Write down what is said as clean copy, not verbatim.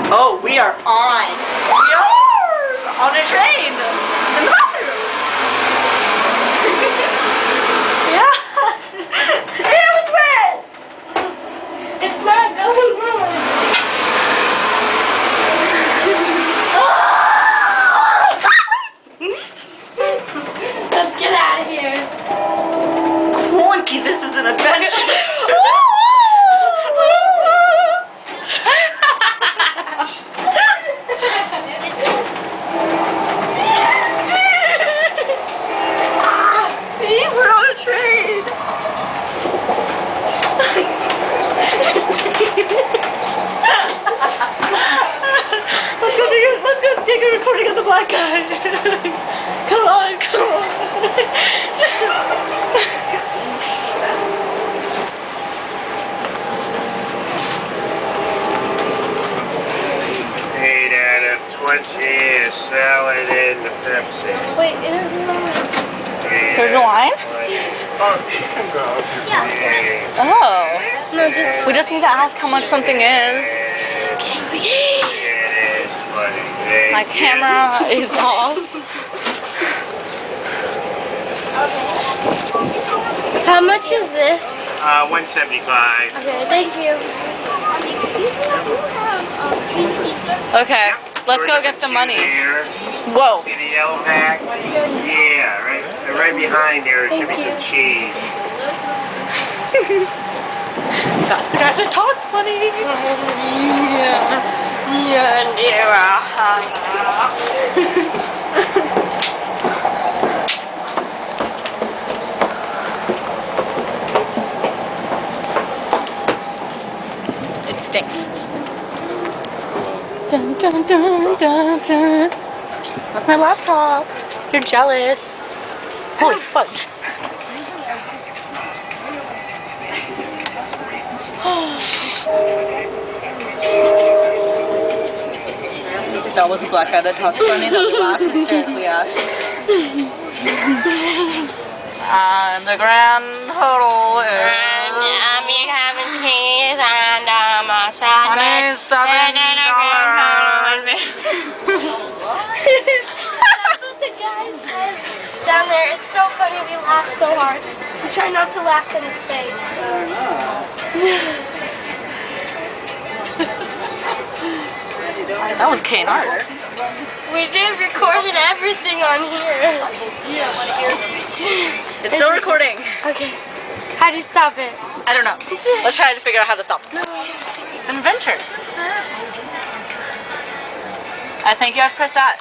Oh, we are on. We are on a train in the bathroom. Yeah. Ew, it's wet. It's not going on. Let's get out of here. Crunky, this is an adventure. See, we're on a train. Let's go take a recording of the black guy. Come on, come on. 8 out of 20 is salad and the Pepsi. Wait, there's no. There's a line? Yeah. Oh. No, just. We just need to ask how much something is. My camera is off. How much is this? 175. Okay, thank you. Excuse me, I do have cheese pizza. Okay, let's go get the money. Whoa. See the yellow bag? Yeah, right behind there should be some cheese. That's the guy that talks funny. It stinks. Dun, dun, dun, dun, dun. That's my laptop. You're jealous. Holy fudge. That was a black guy that talks funny that we laughed hysterically at. And the grand total is... having cheese and a salad. $27. That's what the guy says down there. It's so funny. We laugh so hard. We try not to laugh in his face. That was K&R. We did recorded everything on here. It's still recording. Okay. How do you stop it? I don't know. Let's try to figure out how to stop this. It's an adventure. I think you have to press that.